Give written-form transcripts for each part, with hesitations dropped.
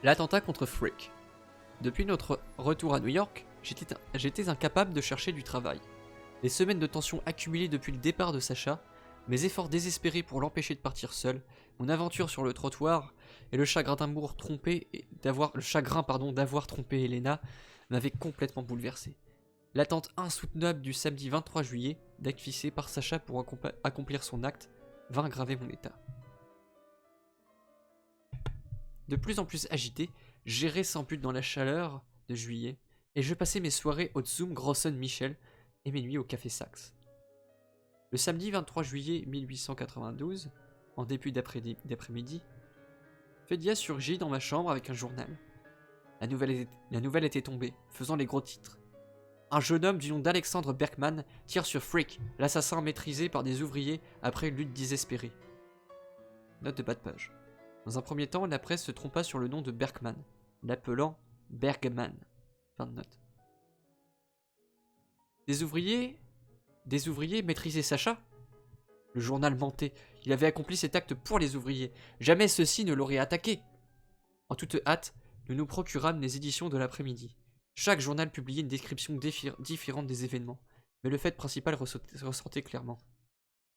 L'attentat contre Frick. Depuis notre retour à New York, j'étais incapable de chercher du travail. Les semaines de tension accumulées depuis le départ de Sacha, mes efforts désespérés pour l'empêcher de partir seul, mon aventure sur le trottoir et le chagrin d'avoir trompé Elena m'avaient complètement bouleversé. L'attente insoutenable du samedi 23 juillet, date fixée par Sacha pour accomplir son acte, vint aggraver mon état. De plus en plus agité, j'errais sans but dans la chaleur de juillet, et je passais mes soirées au Zum Grossen Michel et mes nuits au Café Saxe. Le samedi 23 juillet 1892, en début d'après-midi, Fédia surgit dans ma chambre avec un journal. La nouvelle était tombée, faisant les gros titres. Un jeune homme du nom d'Alexandre Berkman tire sur Frick, l'assassin maîtrisé par des ouvriers après une lutte désespérée. Note de bas de page. Dans un premier temps, la presse se trompa sur le nom de Berkman, l'appelant Bergman. Fin de note. Des ouvriers maîtrisaient Sacha? Le journal mentait. Il avait accompli cet acte pour les ouvriers. Jamais ceux-ci ne l'auraient attaqué. En toute hâte, nous nous procurâmes les éditions de l'après-midi. Chaque journal publiait une description différente des événements, mais le fait principal ressortait clairement.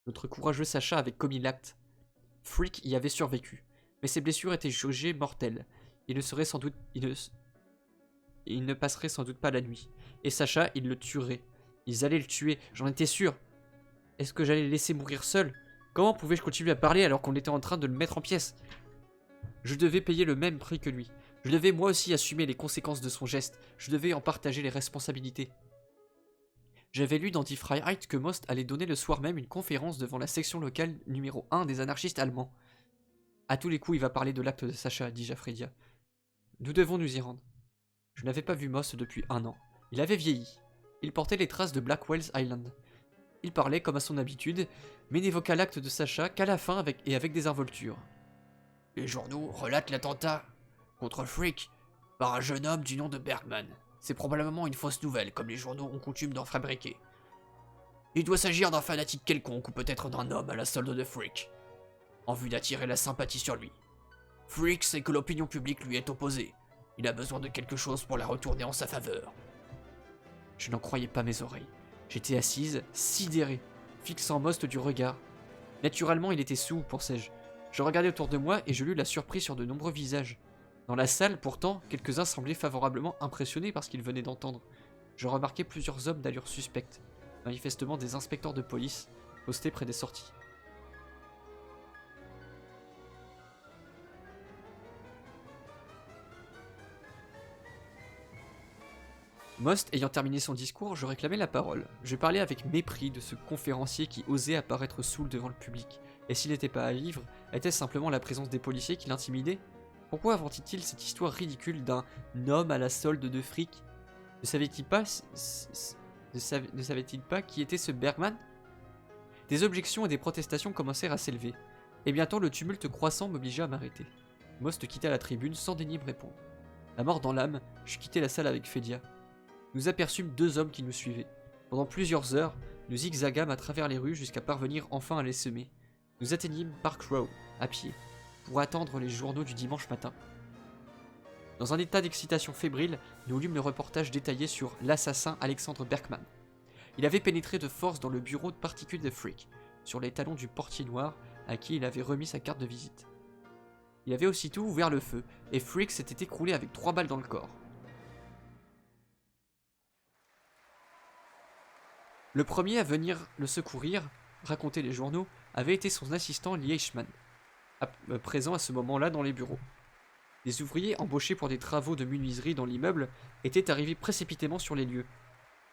Notre courageux Sacha avait commis l'acte. Frick y avait survécu, mais ses blessures étaient jugées mortelles. Il ne passerait sans doute pas la nuit. Et Sacha, ils le tueraient. Ils allaient le tuer, j'en étais sûr. Est-ce que j'allais le laisser mourir seul? Comment pouvais-je continuer à parler alors qu'on était en train de le mettre en pièces? Je devais payer le même prix que lui. Je devais moi aussi assumer les conséquences de son geste. Je devais en partager les responsabilités. J'avais lu dans Die Freiheit que Most allait donner le soir même une conférence devant la section locale numéro 1 des anarchistes allemands. À tous les coups, il va parler de l'acte de Sacha, dis-je à Fredia. Nous devons nous y rendre. Je n'avais pas vu Most depuis 1 an. Il avait vieilli. Il portait les traces de Blackwell's Island. Il parlait comme à son habitude, mais n'évoqua l'acte de Sacha qu'à la fin avec des involtures. Les journaux relatent l'attentat contre Frick par un jeune homme du nom de Bergman. C'est probablement une fausse nouvelle, comme les journaux ont coutume d'en fabriquer. Il doit s'agir d'un fanatique quelconque ou peut-être d'un homme à la solde de Frick, en vue d'attirer la sympathie sur lui. Frick sait que l'opinion publique lui est opposée. Il a besoin de quelque chose pour la retourner en sa faveur. Je n'en croyais pas mes oreilles. J'étais assise, sidérée, fixant Most du regard. Naturellement, il était sourd, pensais-je. Je regardais autour de moi et je lus la surprise sur de nombreux visages. Dans la salle, pourtant, quelques-uns semblaient favorablement impressionnés par ce qu'ils venaient d'entendre. Je remarquai plusieurs hommes d'allure suspecte, manifestement des inspecteurs de police, postés près des sorties. Most ayant terminé son discours, je réclamai la parole. Je parlais avec mépris de ce conférencier qui osait apparaître saoul devant le public. Et s'il n'était pas à vivre, était-ce simplement la présence des policiers qui l'intimidait? Pourquoi inventait-il cette histoire ridicule d'un homme à la solde de fric? Ne savait-il pas qui était ce Bergman? Des objections et des protestations commencèrent à s'élever, et bientôt le tumulte croissant m'obligea à m'arrêter. Most quitta la tribune sans daigner me répondre. La mort dans l'âme, je quittai la salle avec Fédia. Nous aperçûmes 2 hommes qui nous suivaient. Pendant plusieurs heures, nous zigzagâmes à travers les rues jusqu'à parvenir enfin à les semer. Nous atteignîmes Park Row, à pied, pour attendre les journaux du dimanche matin. Dans un état d'excitation fébrile, nous lûmes le reportage détaillé sur l'assassin Alexandre Berkman. Il avait pénétré de force dans le bureau de particules de Frick, sur les talons du portier noir à qui il avait remis sa carte de visite. Il avait aussitôt ouvert le feu, et Frick s'était écroulé avec 3 balles dans le corps. Le premier à venir le secourir, racontaient les journaux, avait été son assistant Leishman, présent à ce moment-là dans les bureaux. Les ouvriers embauchés pour des travaux de menuiserie dans l'immeuble étaient arrivés précipitamment sur les lieux.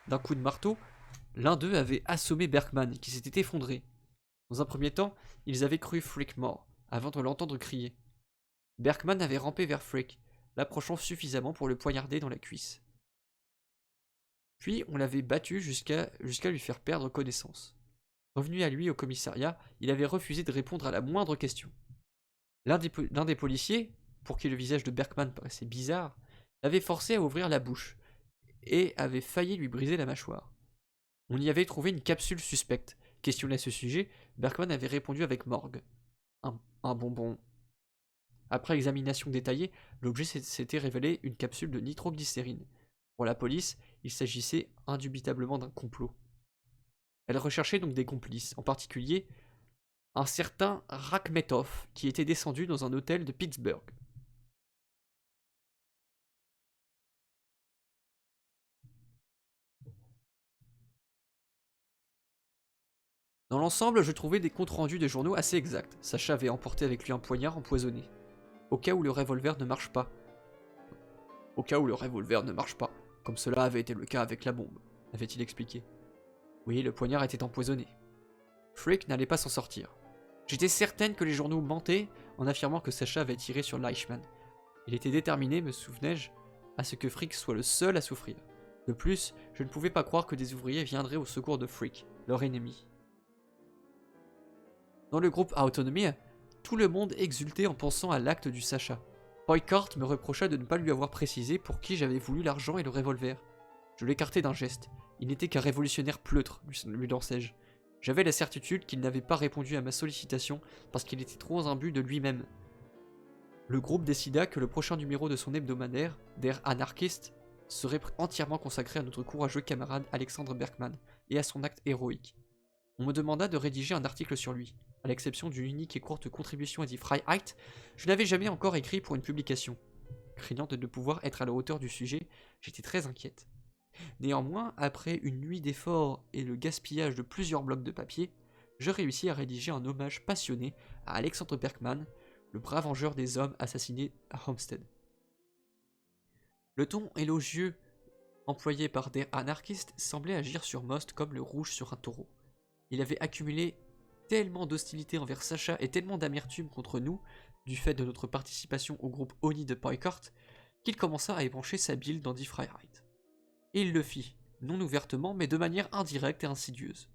D'un coup de marteau, l'un d'eux avait assommé Berkman, qui s'était effondré. Dans un premier temps, ils avaient cru Frick mort, avant de l'entendre crier. Berkman avait rampé vers Frick, l'approchant suffisamment pour le poignarder dans la cuisse. Puis on l'avait battu jusqu'à lui faire perdre connaissance. Revenu à lui au commissariat, il avait refusé de répondre à la moindre question. L'un des policiers, pour qui le visage de Berkman paraissait bizarre, l'avait forcé à ouvrir la bouche, et avait failli lui briser la mâchoire. On y avait trouvé une capsule suspecte. Questionné à ce sujet, Berkman avait répondu avec morgue. Un bonbon. Après examination détaillée, l'objet s'était révélé une capsule de nitroglycérine. Pour la police, il s'agissait indubitablement d'un complot. Elle recherchait donc des complices, en particulier un certain Rakhmetov qui était descendu dans un hôtel de Pittsburgh. Dans l'ensemble, je trouvais des comptes rendus des journaux assez exacts. Sacha avait emporté avec lui un poignard empoisonné. Au cas où le revolver ne marche pas. Au cas où le revolver ne marche pas, comme cela avait été le cas avec la bombe, avait-il expliqué. Oui, le poignard était empoisonné. Frick n'allait pas s'en sortir. J'étais certaine que les journaux mentaient en affirmant que Sacha avait tiré sur Leichmann. Il était déterminé, me souvenais-je, à ce que Frick soit le seul à souffrir. De plus, je ne pouvais pas croire que des ouvriers viendraient au secours de Frick, leur ennemi. Dans le groupe Autonomy, tout le monde exultait en pensant à l'acte du Sacha. Poikart me reprocha de ne pas lui avoir précisé pour qui j'avais voulu l'argent et le revolver. Je l'écartai d'un geste. Il n'était qu'un révolutionnaire pleutre, lui lançai-je. J'avais la certitude qu'il n'avait pas répondu à ma sollicitation parce qu'il était trop imbu de lui-même. Le groupe décida que le prochain numéro de son hebdomadaire, Der Anarchist, serait entièrement consacré à notre courageux camarade Alexandre Berkman et à son acte héroïque. On me demanda de rédiger un article sur lui. À l'exception d'une unique et courte contribution à Die Freiheit, je n'avais jamais encore écrit pour une publication. Craignant de ne pouvoir être à la hauteur du sujet, j'étais très inquiète. Néanmoins, après une nuit d'efforts et le gaspillage de plusieurs blocs de papier, je réussis à rédiger un hommage passionné à Alexandre Berkman, le brave vengeur des hommes assassinés à Homestead. Le ton élogieux employé par Der Anarchist semblait agir sur Most comme le rouge sur un taureau. Il avait accumulé tellement d'hostilité envers Sacha et tellement d'amertume contre nous, du fait de notre participation au groupe Oni de Poikart, qu'il commença à ébrancher sa bile dans Die Freiheit. Et il le fit, non ouvertement, mais de manière indirecte et insidieuse.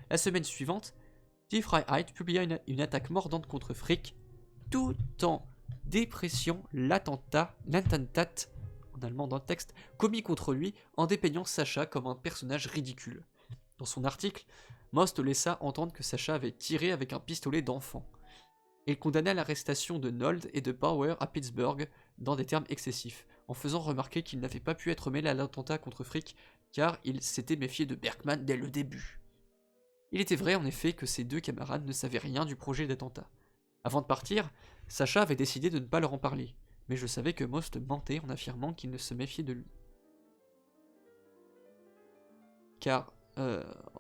La semaine suivante, Die Freiheit publia une attaque mordante contre Frick, tout en dépréciant l'attentat, en allemand dans le texte, commis contre lui en dépeignant Sacha comme un personnage ridicule. Dans son article, Most laissa entendre que Sacha avait tiré avec un pistolet d'enfant. Il condamna l'arrestation de Nold et de Bauer à Pittsburgh dans des termes excessifs, en faisant remarquer qu'il n'avait pas pu être mêlé à l'attentat contre Frick car il s'était méfié de Berkman dès le début. Il était vrai en effet que ses deux camarades ne savaient rien du projet d'attentat. Avant de partir, Sacha avait décidé de ne pas leur en parler, mais je savais que Most mentait en affirmant qu'il ne se méfiait de lui.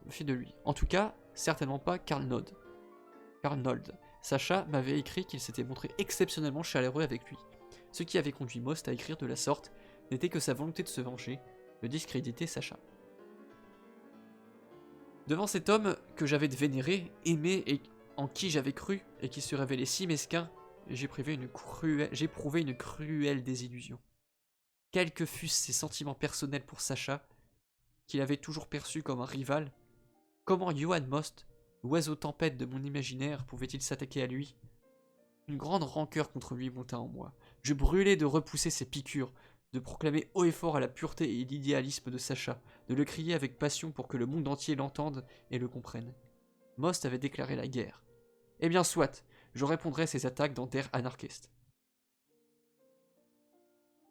Méfiait de lui. En tout cas, certainement pas Karl Nold. Sacha m'avait écrit qu'il s'était montré exceptionnellement chaleureux avec lui. Ce qui avait conduit Most à écrire de la sorte n'était que sa volonté de se venger, de discréditer Sacha. Devant cet homme que j'avais vénéré, aimé et en qui j'avais cru, et qui se révélait si mesquin, j'éprouvais une cruelle désillusion. Quels que fussent ses sentiments personnels pour Sacha, qu'il avait toujours perçu comme un rival, comment Johann Most, l'oiseau tempête de mon imaginaire, pouvait-il s'attaquer à lui? Une grande rancœur contre lui monta en moi. Je brûlais de repousser ses piqûres, de proclamer haut et fort à la pureté et l'idéalisme de Sacha, de le crier avec passion pour que le monde entier l'entende et le comprenne. Most avait déclaré la guerre. Eh bien soit, je répondrai à ses attaques dans Der Anarchist.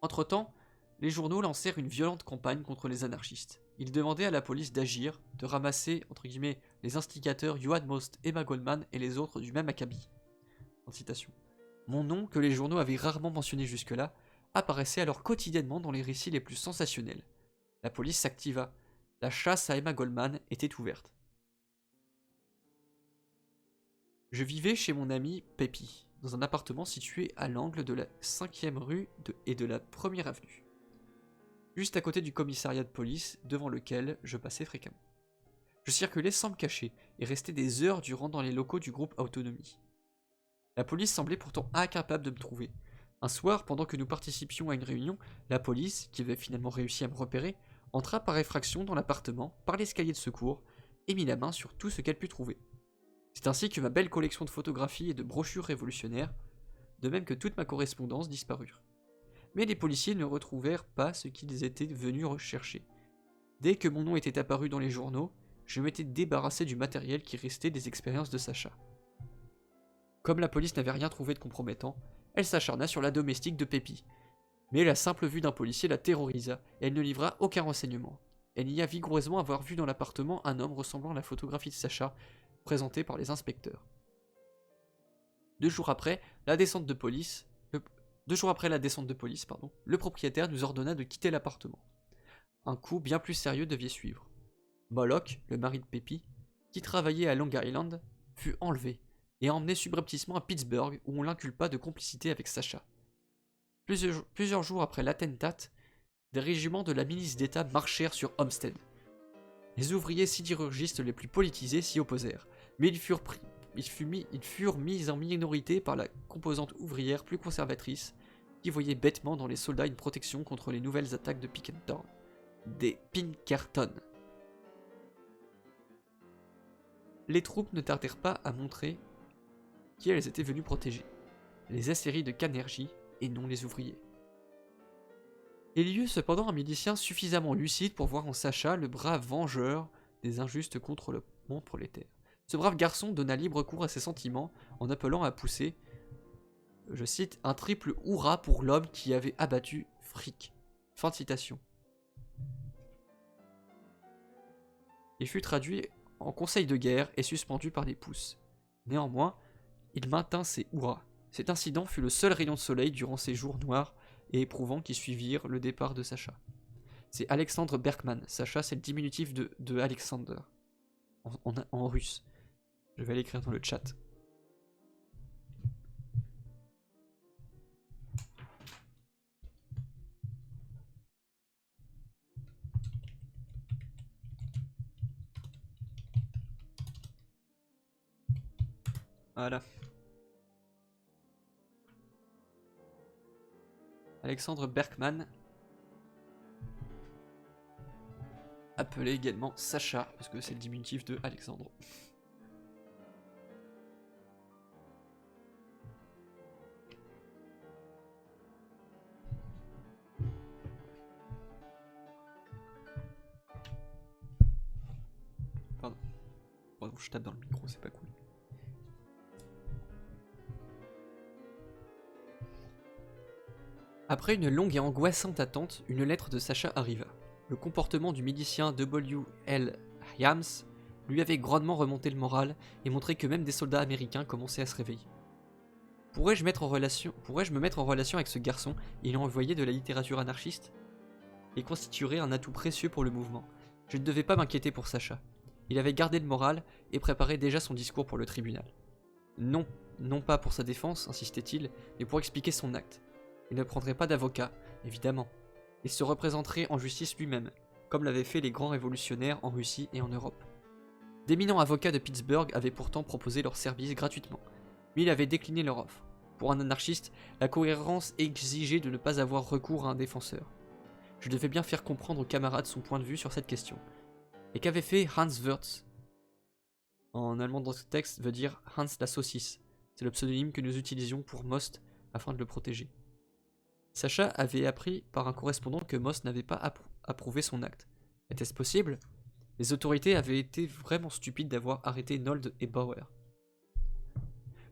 Entre-temps, les journaux lancèrent une violente campagne contre les anarchistes. Ils demandaient à la police d'agir, de ramasser, entre guillemets, les instigateurs Johann Most, Emma Goldman et les autres du même acabit. En citation. Mon nom, que les journaux avaient rarement mentionné jusque-là, apparaissait alors quotidiennement dans les récits les plus sensationnels. La police s'activa. La chasse à Emma Goldman était ouverte. Je vivais chez mon ami Pepi, dans un appartement situé à l'angle de la 5e rue et de la 1er avenue. Juste à côté du commissariat de police, devant lequel je passais fréquemment. Je circulais sans me cacher, et restais des heures durant dans les locaux du groupe Autonomy. La police semblait pourtant incapable de me trouver. Un soir, pendant que nous participions à une réunion, la police, qui avait finalement réussi à me repérer, entra par effraction dans l'appartement, par l'escalier de secours, et mit la main sur tout ce qu'elle put trouver. C'est ainsi que ma belle collection de photographies et de brochures révolutionnaires, de même que toute ma correspondance, disparurent. Mais les policiers ne retrouvèrent pas ce qu'ils étaient venus rechercher. Dès que mon nom était apparu dans les journaux, je m'étais débarrassé du matériel qui restait des expériences de Sacha. Comme la police n'avait rien trouvé de compromettant, Elle s'acharna sur la domestique de Pépi. Mais la simple vue d'un policier la terrorisa, et elle ne livra aucun renseignement. Elle nia vigoureusement avoir vu dans l'appartement un homme ressemblant à la photographie de Sacha, présentée par les inspecteurs. 2 jours après la descente de police, le propriétaire nous ordonna de quitter l'appartement. Un coup bien plus sérieux devait suivre. Moloch, le mari de Pépi, qui travaillait à Long Island, fut enlevé et emmené subrepticement à Pittsburgh où on l'inculpa de complicité avec Sacha. Plusieurs jours après l'attentat, des régiments de la milice d'État marchèrent sur Homestead. Les ouvriers sidérurgistes les plus politisés s'y opposèrent, mais ils furent mis en minorité par la composante ouvrière plus conservatrice qui voyait bêtement dans les soldats une protection contre les nouvelles attaques de Pinkerton. Les troupes ne tardèrent pas à montrer qui elles étaient venues protéger. Les aciéries de Canergie et non les ouvriers. Il y eut cependant un milicien suffisamment lucide pour voir en Sacha le brave vengeur des injustes contre le monde prolétaire. Ce brave garçon donna libre cours à ses sentiments en appelant à pousser, je cite, un triple hurrah pour l'homme qui avait abattu Frick. Fin de citation. Il fut traduit en conseil de guerre et suspendu par des pouces. Néanmoins, il maintint ses hurrahs. Cet incident fut le seul rayon de soleil durant ces jours noirs et éprouvants qui suivirent le départ de Sacha. C'est Alexandre Berkman. Sacha, c'est le diminutif de Alexander, en russe. Je vais l'écrire dans le chat. Voilà. Alexandre Berkman, appelé également Sacha, parce que c'est le diminutif de Alexandre. Pardon. Pardon, je tape dans le micro, c'est pas cool. Après une longue et angoissante attente, une lettre de Sacha arriva. Le comportement du milicien W.L. Hyams lui avait grandement remonté le moral et montré que même des soldats américains commençaient à se réveiller. Pourrais-je me mettre en relation avec ce garçon et lui envoyer de la littérature anarchiste? Il constituerait un atout précieux pour le mouvement. Je ne devais pas m'inquiéter pour Sacha. Il avait gardé le moral et préparait déjà son discours pour le tribunal. Non, non pas pour sa défense, insistait-il, mais pour expliquer son acte. Il ne prendrait pas d'avocat, évidemment. Il se représenterait en justice lui-même, comme l'avaient fait les grands révolutionnaires en Russie et en Europe. D'éminents avocats de Pittsburgh avaient pourtant proposé leurs services gratuitement, mais il avait décliné leur offre. Pour un anarchiste, la cohérence exigeait de ne pas avoir recours à un défenseur. Je devais bien faire comprendre aux camarades son point de vue sur cette question. Et qu'avait fait Hans Wurz? En allemand dans ce texte veut dire Hans la saucisse. C'est le pseudonyme que nous utilisions pour Most afin de le protéger. Sacha avait appris par un correspondant que Most n'avait pas approuvé son acte. Était-ce possible? Les autorités avaient été vraiment stupides d'avoir arrêté Nold et Bauer.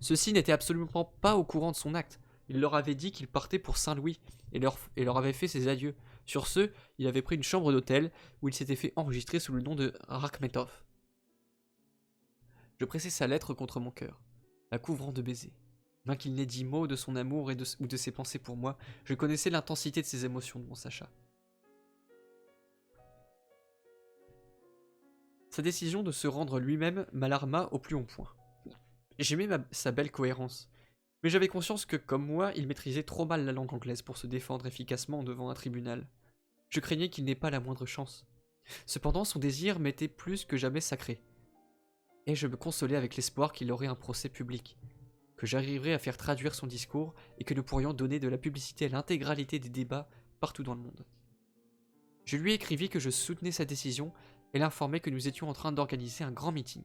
Ceux-ci n'étaient absolument pas au courant de son acte. Il leur avait dit qu'il partait pour Saint-Louis et leur avait fait ses adieux. Sur ce, il avait pris une chambre d'hôtel où il s'était fait enregistrer sous le nom de Rakhmetov. Je pressai sa lettre contre mon cœur, la couvrant de baisers. Bien qu'il n'ait dit mot de son amour ou de ses pensées pour moi, je connaissais l'intensité de ses émotions de mon Sacha. Sa décision de se rendre lui-même m'alarma au plus haut point. J'aimais sa belle cohérence, mais j'avais conscience que, comme moi, il maîtrisait trop mal la langue anglaise pour se défendre efficacement devant un tribunal. Je craignais qu'il n'ait pas la moindre chance. Cependant, son désir m'était plus que jamais sacré. Et je me consolais avec l'espoir qu'il aurait un procès public, que j'arriverais à faire traduire son discours et que nous pourrions donner de la publicité à l'intégralité des débats partout dans le monde. Je lui écrivis que je soutenais sa décision et l'informai que nous étions en train d'organiser un grand meeting.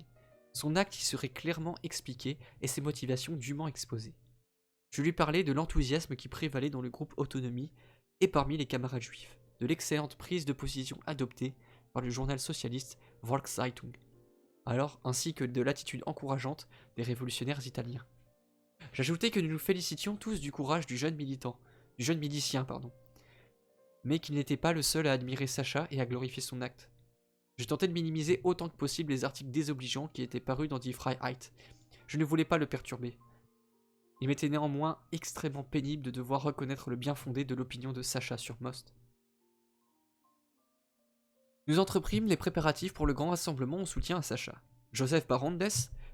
Son acte y serait clairement expliqué et ses motivations dûment exposées. Je lui parlais de l'enthousiasme qui prévalait dans le groupe Autonomie et parmi les camarades juifs, de l'excellente prise de position adoptée par le journal socialiste Volkszeitung, alors ainsi que de l'attitude encourageante des révolutionnaires italiens. J'ajoutais que nous nous félicitions tous du courage du jeune milicien, pardon. Mais qu'il n'était pas le seul à admirer Sacha et à glorifier son acte. Je tentais de minimiser autant que possible les articles désobligeants qui étaient parus dans Die Freiheit. Je ne voulais pas le perturber. Il m'était néanmoins extrêmement pénible de devoir reconnaître le bien fondé de l'opinion de Sacha sur Most. Nous entreprîmes les préparatifs pour le grand rassemblement en soutien à Sacha. Joseph Barandes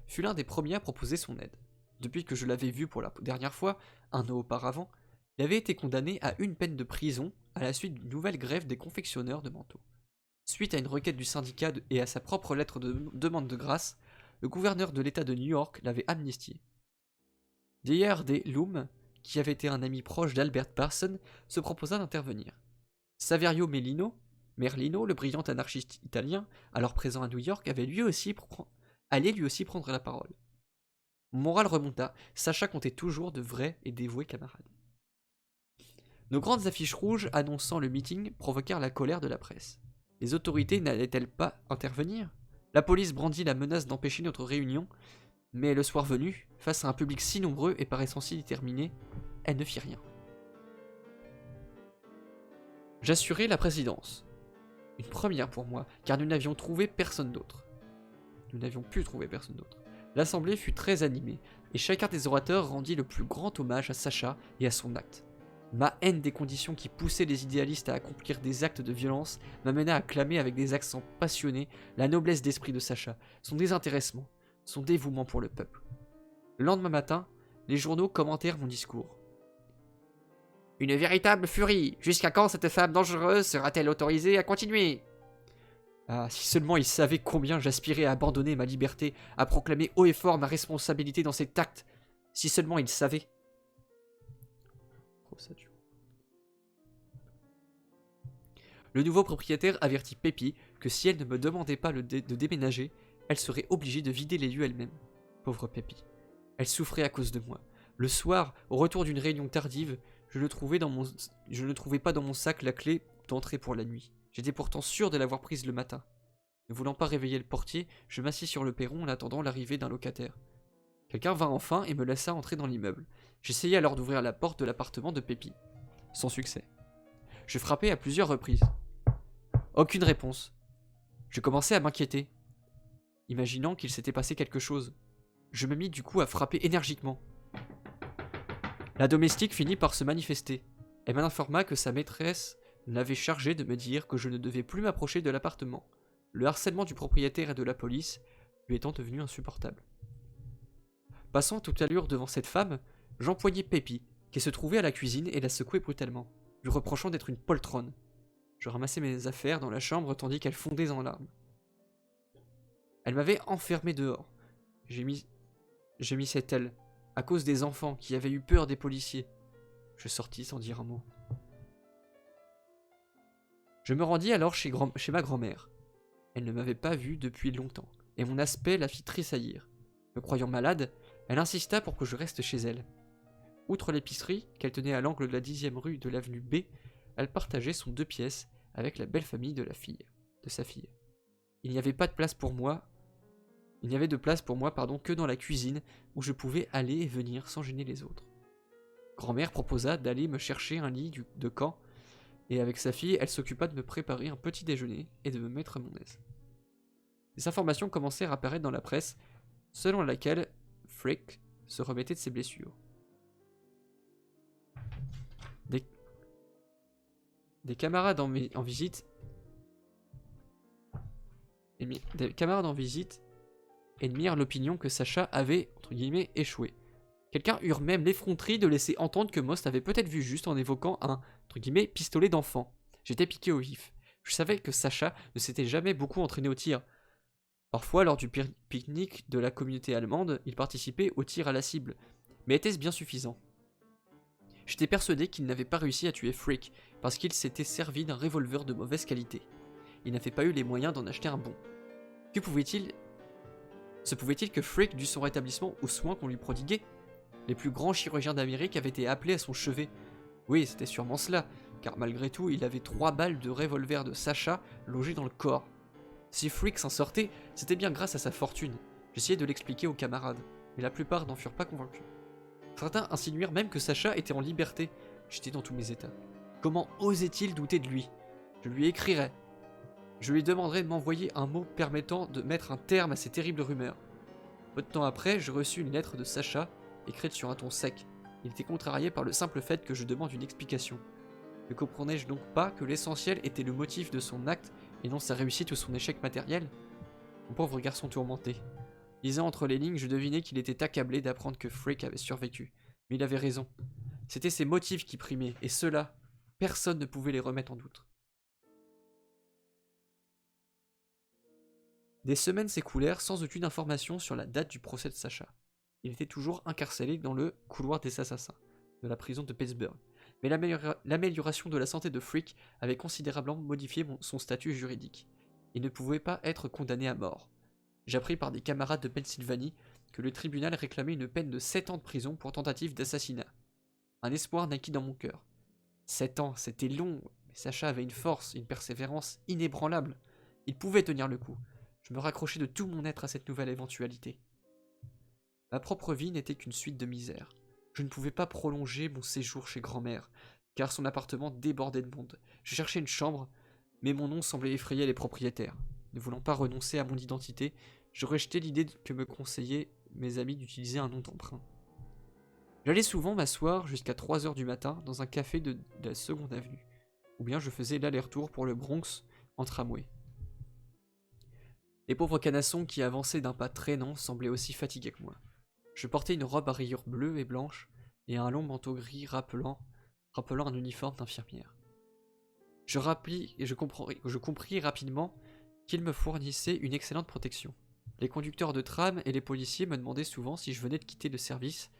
fut l'un des premiers à proposer son aide. Depuis que je l'avais vu pour la dernière fois, un an auparavant, il avait été condamné à une peine de prison à la suite d'une nouvelle grève des confectionneurs de manteaux. Suite à une requête du syndicat et à sa propre lettre de demande de grâce, le gouverneur de l'État de New York l'avait amnistié. D.R.D. Loom, qui avait été un ami proche d'Albert Parson, se proposa d'intervenir. Saverio Merlino, le brillant anarchiste italien, alors présent à New York, allait lui aussi prendre la parole. Mon moral remonta, Sacha comptait toujours de vrais et dévoués camarades. Nos grandes affiches rouges annonçant le meeting provoquèrent la colère de la presse. Les autorités n'allaient-elles pas intervenir? La police brandit la menace d'empêcher notre réunion, mais le soir venu, face à un public si nombreux et paraissant si déterminé, elle ne fit rien. J'assurai la présidence. Une première pour moi, car nous n'avions pu trouver personne d'autre. L'assemblée fut très animée, et chacun des orateurs rendit le plus grand hommage à Sacha et à son acte. Ma haine des conditions qui poussaient les idéalistes à accomplir des actes de violence m'amena à clamer avec des accents passionnés la noblesse d'esprit de Sacha, son désintéressement, son dévouement pour le peuple. Le lendemain matin, les journaux commentèrent mon discours. Une véritable furie. Jusqu'à quand cette femme dangereuse sera-t-elle autorisée à continuer? Ah, si seulement il savait combien j'aspirais à abandonner ma liberté, à proclamer haut et fort ma responsabilité dans cet acte. Si seulement il savait. Le nouveau propriétaire avertit Pépi que si elle ne me demandait pas de déménager, elle serait obligée de vider les lieux elle-même. Pauvre Pépi. Elle souffrait à cause de moi. Le soir, au retour d'une réunion tardive, je ne trouvais pas dans mon sac la clé d'entrée pour la nuit. J'étais pourtant sûr de l'avoir prise le matin. Ne voulant pas réveiller le portier, je m'assis sur le perron en attendant l'arrivée d'un locataire. Quelqu'un vint enfin et me laissa entrer dans l'immeuble. J'essayai alors d'ouvrir la porte de l'appartement de Pépi. Sans succès. Je frappai à plusieurs reprises. Aucune réponse. Je commençais à m'inquiéter, imaginant qu'il s'était passé quelque chose. Je me mis du coup à frapper énergiquement. La domestique finit par se manifester. Elle m'informa que sa maîtresse l'avait chargée de me dire que je ne devais plus m'approcher de l'appartement, le harcèlement du propriétaire et de la police lui étant devenu insupportable. Passant à toute allure devant cette femme, j'empoignai Pépi, qui se trouvait à la cuisine, et la secouai brutalement, lui reprochant d'être une poltronne. Je ramassai mes affaires dans la chambre tandis qu'elle fondait en larmes. Elle m'avait enfermé dehors. Gémissait-elle, à cause des enfants qui avaient eu peur des policiers. Je sortis sans dire un mot. Je me rendis alors chez ma grand-mère. Elle ne m'avait pas vu depuis longtemps, et mon aspect la fit tressaillir. Me croyant malade, elle insista pour que je reste chez elle. Outre l'épicerie, qu'elle tenait à l'angle de la 10e rue de l'avenue B, elle partageait son 2 pièces avec la belle famille de sa fille. Il n'y avait de place pour moi, que dans la cuisine, où je pouvais aller et venir sans gêner les autres. Grand-mère proposa d'aller me chercher un lit de camp, et avec sa fille, elle s'occupa de me préparer un petit déjeuner et de me mettre à mon aise. Des informations commencèrent à apparaître dans la presse, selon laquelle Frick se remettait de ses blessures. Des camarades en visite admirent l'opinion que Sacha avait, entre guillemets, échoué. Quelqu'un eurent même l'effronterie de laisser entendre que Most avait peut-être vu juste en évoquant un, entre guillemets, pistolet d'enfant. J'étais piqué au vif. Je savais que Sacha ne s'était jamais beaucoup entraîné au tir. Parfois, lors du pique-nique de la communauté allemande, il participait au tir à la cible. Mais était-ce bien suffisant? J'étais persuadé qu'il n'avait pas réussi à tuer Frick, parce qu'il s'était servi d'un revolver de mauvaise qualité. Il n'avait pas eu les moyens d'en acheter un bon. Se pouvait-il que Frick dût son rétablissement aux soins qu'on lui prodiguait? Les plus grands chirurgiens d'Amérique avaient été appelés à son chevet. Oui, c'était sûrement cela, car malgré tout, il avait 3 balles de revolver de Sacha logées dans le corps. Si Frick s'en sortait, c'était bien grâce à sa fortune. J'essayais de l'expliquer aux camarades, mais la plupart n'en furent pas convaincus. Certains insinuèrent même que Sacha était en liberté. J'étais dans tous mes états. Comment osait-il douter de lui? Je lui écrirai. Je lui demanderai de m'envoyer un mot permettant de mettre un terme à ces terribles rumeurs. Peu de temps après, je reçus une lettre de Sacha, écrite sur un ton sec. Il était contrarié par le simple fait que je demande une explication. Ne comprenais-je donc pas que l'essentiel était le motif de son acte et non sa réussite ou son échec matériel? Mon pauvre garçon tourmenté. Lisant entre les lignes, je devinais qu'il était accablé d'apprendre que Frick avait survécu. Mais il avait raison. C'était ses motifs qui primaient, et ceux-là, personne ne pouvait les remettre en doute. Des semaines s'écoulèrent sans aucune information sur la date du procès de Sacha. Il était toujours incarcéré dans le couloir des assassins de la prison de Pittsburgh. Mais l'amélioration de la santé de Frick avait considérablement modifié son statut juridique. Il ne pouvait pas être condamné à mort. J'appris par des camarades de Pennsylvanie que le tribunal réclamait une peine de 7 ans de prison pour tentative d'assassinat. Un espoir naquit dans mon cœur. 7 ans, c'était long, mais Sacha avait une force, une persévérance inébranlable. Il pouvait tenir le coup. Je me raccrochais de tout mon être à cette nouvelle éventualité. Ma propre vie n'était qu'une suite de misères. Je ne pouvais pas prolonger mon séjour chez grand-mère, car son appartement débordait de monde. Je cherchais une chambre, mais mon nom semblait effrayer les propriétaires. Ne voulant pas renoncer à mon identité, je rejetais l'idée que me conseillaient mes amis d'utiliser un nom d'emprunt. J'allais souvent m'asseoir jusqu'à 3 heures du matin dans un café de la Seconde Avenue, ou bien je faisais l'aller-retour pour le Bronx en tramway. Les pauvres canassons qui avançaient d'un pas traînant semblaient aussi fatigués que moi. Je portais une robe à rayures bleues et blanches et un long manteau gris rappelant un uniforme d'infirmière. Je compris rapidement qu'ils me fournissaient une excellente protection. Les conducteurs de tram et les policiers me demandaient souvent si je venais de quitter le service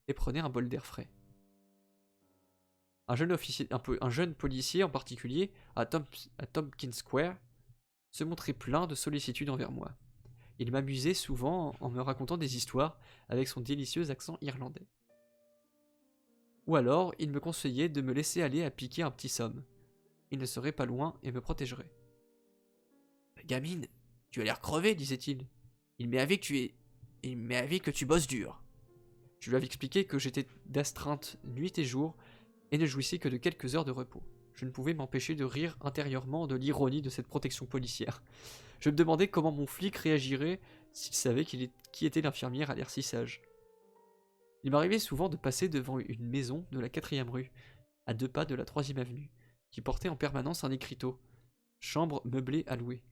et prenaient un bol d'air frais. Un jeune policier en particulier, à Tompkins Square, se montrait plein de sollicitude envers moi. Il m'amusait souvent en me racontant des histoires avec son délicieux accent irlandais. Ou alors, il me conseillait de me laisser aller à piquer un petit somme. Il ne serait pas loin et me protégerait. Gamine, tu as l'air crevé, disait-il. Il m'est avis que tu bosses dur. Je lui avais expliqué que j'étais d'astreinte nuit et jour et ne jouissais que de quelques heures de repos. Je ne pouvais m'empêcher de rire intérieurement de l'ironie de cette protection policière. Je me demandais comment mon flic réagirait s'il savait qui était l'infirmière à l'air si sage. Il m'arrivait souvent de passer devant une maison de la 4e rue, à 2 pas de la 3e avenue, qui portait en permanence un écriteau « Chambre meublée à louer ».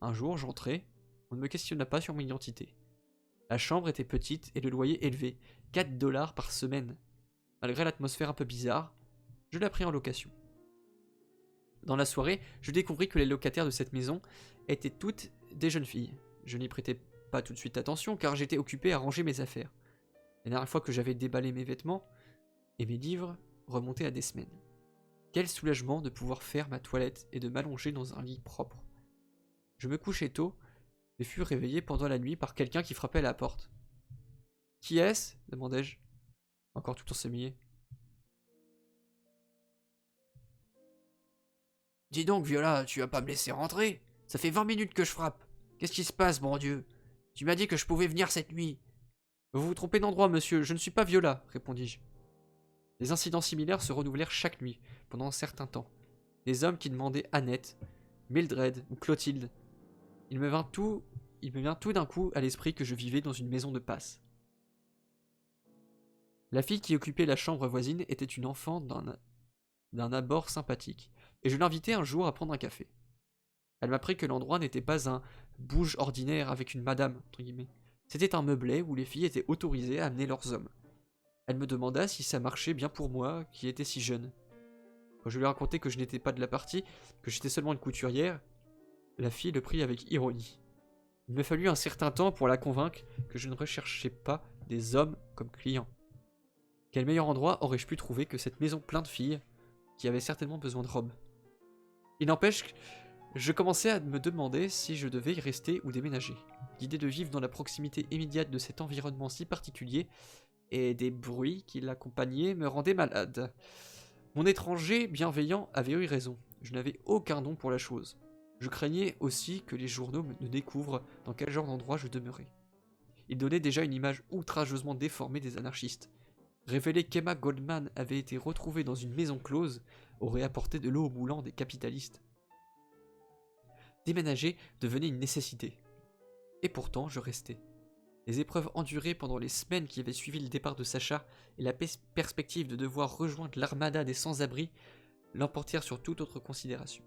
Un jour, j'entrai, on ne me questionna pas sur mon identité. La chambre était petite et le loyer élevé, 4 $ par semaine. Malgré l'atmosphère un peu bizarre, je la pris en location. Dans la soirée, je découvris que les locataires de cette maison étaient toutes des jeunes filles. Je n'y prêtais pas tout de suite attention car j'étais occupé à ranger mes affaires. La dernière fois que j'avais déballé mes vêtements et mes livres remontait à des semaines. Quel soulagement de pouvoir faire ma toilette et de m'allonger dans un lit propre. Je me couchai tôt et fus réveillé pendant la nuit par quelqu'un qui frappait à la porte. « Qui est-ce » demandai-je, encore tout ensommeillé. « Dis donc, Viola, tu vas pas me laisser rentrer? Ça fait 20 minutes que je frappe. Qu'est-ce qui se passe, bon Dieu? Tu m'as dit que je pouvais venir cette nuit. » « Vous vous trompez d'endroit, monsieur, je ne suis pas Viola, répondis-je. Des incidents similaires se renouvelèrent chaque nuit, pendant un certain temps. Des hommes qui demandaient Annette, Mildred ou Clotilde. Il me vient tout d'un coup à l'esprit que je vivais dans une maison de passe. La fille qui occupait la chambre voisine était une enfant d'un abord sympathique, et je l'invitai un jour à prendre un café. Elle m'apprit que l'endroit n'était pas un bouge ordinaire avec une madame, entre guillemets. C'était un meublet où les filles étaient autorisées à amener leurs hommes. Elle me demanda si ça marchait bien pour moi, qui étais si jeune. Quand je lui racontai que je n'étais pas de la partie, que j'étais seulement une couturière, la fille le prit avec ironie. Il me fallut un certain temps pour la convaincre que je ne recherchais pas des hommes comme clients. Quel meilleur endroit aurais-je pu trouver que cette maison pleine de filles qui avaient certainement besoin de robes? Il n'empêche que je commençais à me demander si je devais y rester ou déménager. L'idée de vivre dans la proximité immédiate de cet environnement si particulier et des bruits qui l'accompagnaient me rendait malade. Mon étranger bienveillant avait eu raison. Je n'avais aucun don pour la chose. Je craignais aussi que les journaux ne découvrent dans quel genre d'endroit je demeurais. Ils donnaient déjà une image outrageusement déformée des anarchistes. révélait qu'Emma Goldman avait été retrouvée dans une maison close, aurait apporté de l'eau au moulin des capitalistes. Déménager devenait une nécessité. Et pourtant, je restais. Les épreuves endurées pendant les semaines qui avaient suivi le départ de Sacha et la perspective de devoir rejoindre l'armada des sans-abri l'emportèrent sur toute autre considération.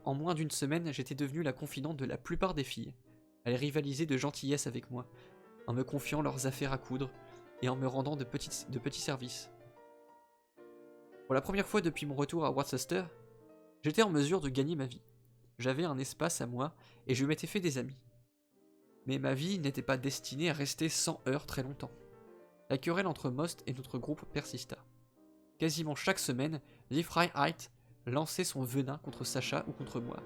En moins d'une semaine, j'étais devenu la confidente de la plupart des filles. Elles rivalisaient de gentillesse avec moi, en me confiant leurs affaires à coudre et en me rendant de petits services. Pour la première fois depuis mon retour à Worcester, j'étais en mesure de gagner ma vie. J'avais un espace à moi et je m'étais fait des amis. Mais ma vie n'était pas destinée à rester sans heurts très longtemps. La querelle entre Most et notre groupe persista. Quasiment chaque semaine, Lee Freiheit lançait son venin contre Sacha ou contre moi.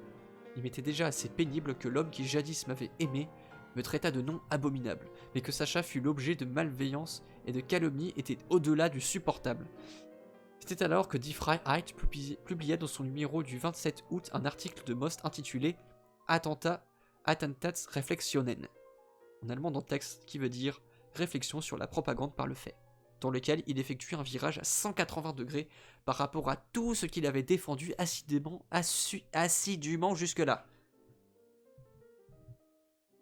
Il m'était déjà assez pénible que l'homme qui jadis m'avait aimé me traita de noms abominables, mais que Sacha fût l'objet de malveillance et de calomnie était au-delà du supportable. C'était alors que Die Freiheit publia dans son numéro du 27 août un article de Most intitulé Attentatsreflexionen, en allemand dans le texte qui veut dire réflexion sur la propagande par le fait, dans lequel il effectue un virage à 180 degrés par rapport à tout ce qu'il avait défendu assidûment jusque-là.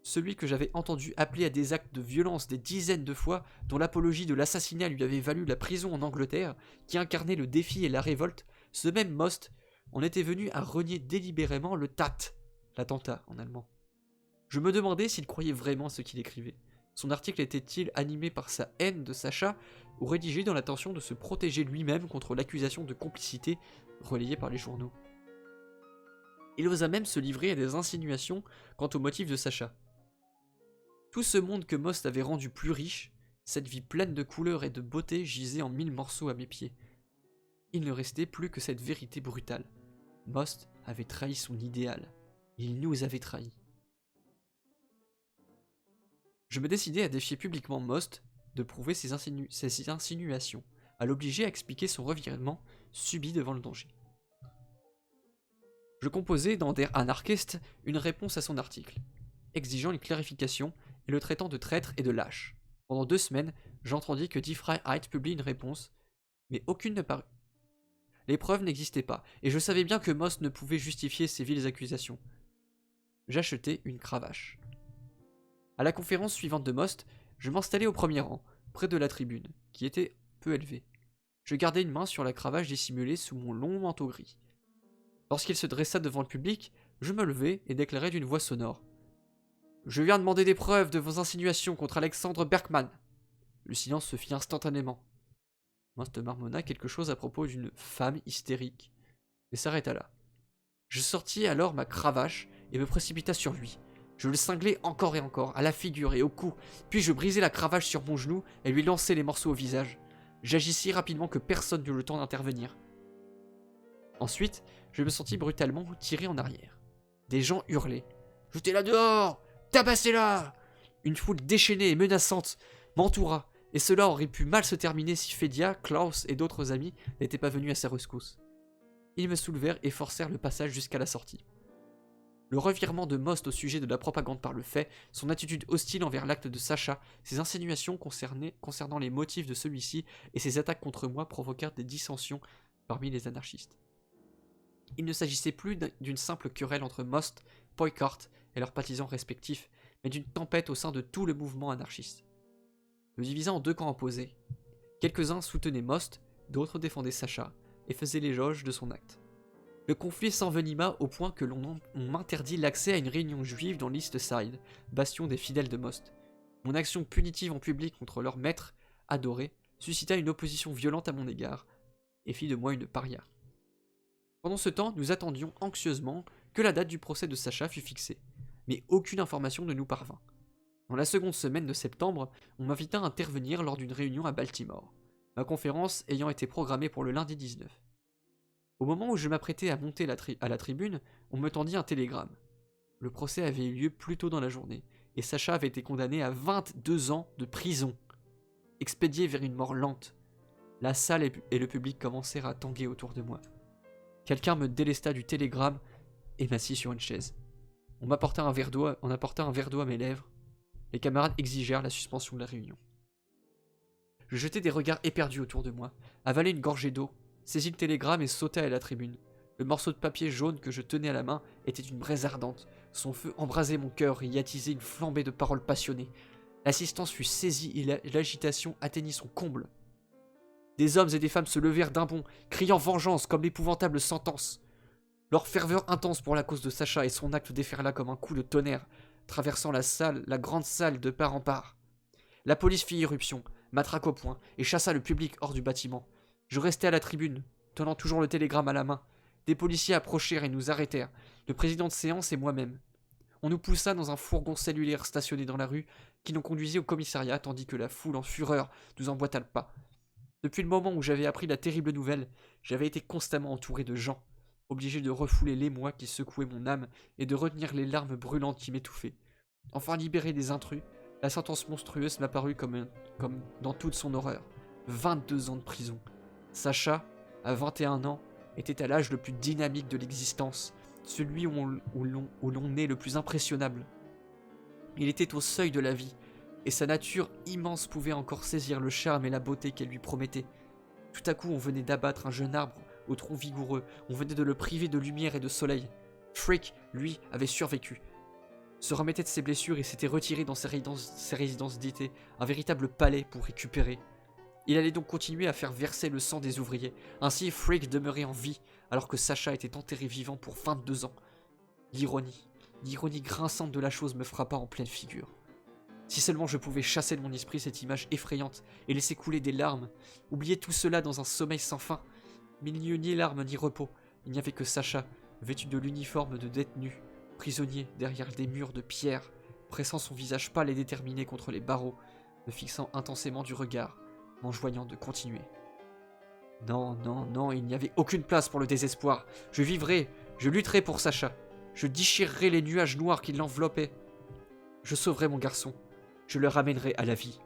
Celui que j'avais entendu appeler à des actes de violence des dizaines de fois, dont l'apologie de l'assassinat lui avait valu la prison en Angleterre, qui incarnait le défi et la révolte, ce même Most en était venu à renier délibérément le Tat, l'attentat en allemand. Je me demandais s'il croyait vraiment ce qu'il écrivait. Son article était-il animé par sa haine de Sacha ou rédigé dans l'intention de se protéger lui-même contre l'accusation de complicité relayée par les journaux? Il osa même se livrer à des insinuations quant au motif de Sacha. Tout ce monde que Most avait rendu plus riche, cette vie pleine de couleurs et de beauté gisait en 1000 morceaux à mes pieds. Il ne restait plus que cette vérité brutale. Most avait trahi son idéal. Il nous avait trahis. Je me décidai à défier publiquement Most de prouver ses insinuations, à l'obliger à expliquer son revirement subi devant le danger. Je composai dans Der Anarchist une réponse à son article, exigeant une clarification et le traitant de traître et de lâche. Pendant 2 semaines, j'entendis que Die Freiheit publie une réponse, mais aucune ne parut. Les preuves n'existaient pas, et je savais bien que Most ne pouvait justifier ces viles accusations. J'achetai une cravache. À la conférence suivante de Most, je m'installai au premier rang, près de la tribune, qui était peu élevée. Je gardai une main sur la cravache dissimulée sous mon long manteau gris. Lorsqu'il se dressa devant le public, je me levai et déclarai d'une voix sonore: « Je viens demander des preuves de vos insinuations contre Alexandre Berkman. » Le silence se fit instantanément. Most marmonna quelque chose à propos d'une femme hystérique, mais s'arrêta là. Je sortis alors ma cravache et me précipita sur lui. Je le cinglai encore et encore, à la figure et au cou, puis je brisai la cravache sur mon genou et lui lançai les morceaux au visage. J'agis si rapidement que personne n'eut le temps d'intervenir. Ensuite, je me sentis brutalement tiré en arrière. Des gens hurlaient. « Jetez-la dehors! Tabassez-la !» Une foule déchaînée et menaçante m'entoura, et cela aurait pu mal se terminer si Fedia, Klaus et d'autres amis n'étaient pas venus à sa rescousse. Ils me soulevèrent et forcèrent le passage jusqu'à la sortie. Le revirement de Most au sujet de la propagande par le fait, son attitude hostile envers l'acte de Sacha, ses insinuations concernant les motifs de celui-ci et ses attaques contre moi provoquèrent des dissensions parmi les anarchistes. Il ne s'agissait plus d'une simple querelle entre Most, Poikart et leurs partisans respectifs, mais d'une tempête au sein de tout le mouvement anarchiste. Le divisa en 2 camps opposés. Quelques-uns soutenaient Most, d'autres défendaient Sacha, et faisaient l'éloge de son acte. Le conflit s'envenima au point que l'on m'interdit l'accès à une réunion juive dans l'East Side, bastion des fidèles de Most. Mon action punitive en public contre leur maître adoré suscita une opposition violente à mon égard, et fit de moi une paria. Pendant ce temps, nous attendions anxieusement que la date du procès de Sacha fût fixée, mais aucune information ne nous parvint. Dans la seconde semaine de septembre, on m'invita à intervenir lors d'une réunion à Baltimore, ma conférence ayant été programmée pour le lundi 19. Au moment où je m'apprêtais à monter à la tribune, on me tendit un télégramme. Le procès avait eu lieu plus tôt dans la journée, et Sacha avait été condamné à 22 ans de prison, expédié vers une mort lente. La salle et le public commencèrent à tanguer autour de moi. Quelqu'un me délesta du télégramme et m'assit sur une chaise. On apporta un verre d'eau à mes lèvres. Les camarades exigèrent la suspension de la réunion. Je jetai des regards éperdus autour de moi, avalai une gorgée d'eau, saisis le télégramme et sautai à la tribune. Le morceau de papier jaune que je tenais à la main était une braise ardente. Son feu embrasait mon cœur et y attisait une flambée de paroles passionnées. L'assistance fut saisie et l'agitation atteignit son comble. Des hommes et des femmes se levèrent d'un bond, criant vengeance comme l'épouvantable sentence. Leur ferveur intense pour la cause de Sacha et son acte déferla comme un coup de tonnerre, traversant la grande salle de part en part. La police fit irruption, matraque au poing, et chassa le public hors du bâtiment. Je restai à la tribune, tenant toujours le télégramme à la main. Des policiers approchèrent et nous arrêtèrent, le président de séance et moi-même. On nous poussa dans un fourgon cellulaire stationné dans la rue, qui nous conduisit au commissariat, tandis que la foule en fureur nous emboîta le pas. Depuis le moment où j'avais appris la terrible nouvelle, j'avais été constamment entouré de gens, obligé de refouler l'émoi qui secouait mon âme et de retenir les larmes brûlantes qui m'étouffaient. Enfin libéré des intrus, la sentence monstrueuse m'apparut comme dans toute son horreur. 22 ans de prison. Sacha, à 21 ans, était à l'âge le plus dynamique de l'existence, celui où l'on est le plus impressionnable. Il était au seuil de la vie, et sa nature immense pouvait encore saisir le charme et la beauté qu'elle lui promettait. Tout à coup, on venait d'abattre un jeune arbre au tronc vigoureux, on venait de le priver de lumière et de soleil. Frick, lui, avait survécu. Se remettait de ses blessures et s'était retiré dans ses résidences d'été, un véritable palais pour récupérer. Il allait donc continuer à faire verser le sang des ouvriers. Ainsi, Frick demeurait en vie, alors que Sacha était enterré vivant pour 22 ans. L'ironie grinçante de la chose me frappa en pleine figure. Si seulement je pouvais chasser de mon esprit cette image effrayante et laisser couler des larmes, oublier tout cela dans un sommeil sans fin. Mais il n'y eut ni larmes ni repos, il n'y avait que Sacha, vêtu de l'uniforme de détenu, prisonnier derrière des murs de pierre, pressant son visage pâle et déterminé contre les barreaux, me fixant intensément du regard, m'enjoignant de continuer. Non, non, non, il n'y avait aucune place pour le désespoir. Je vivrai, je lutterai pour Sacha. Je déchirerai les nuages noirs qui l'enveloppaient. Je sauverai mon garçon. Je le ramènerai à la vie.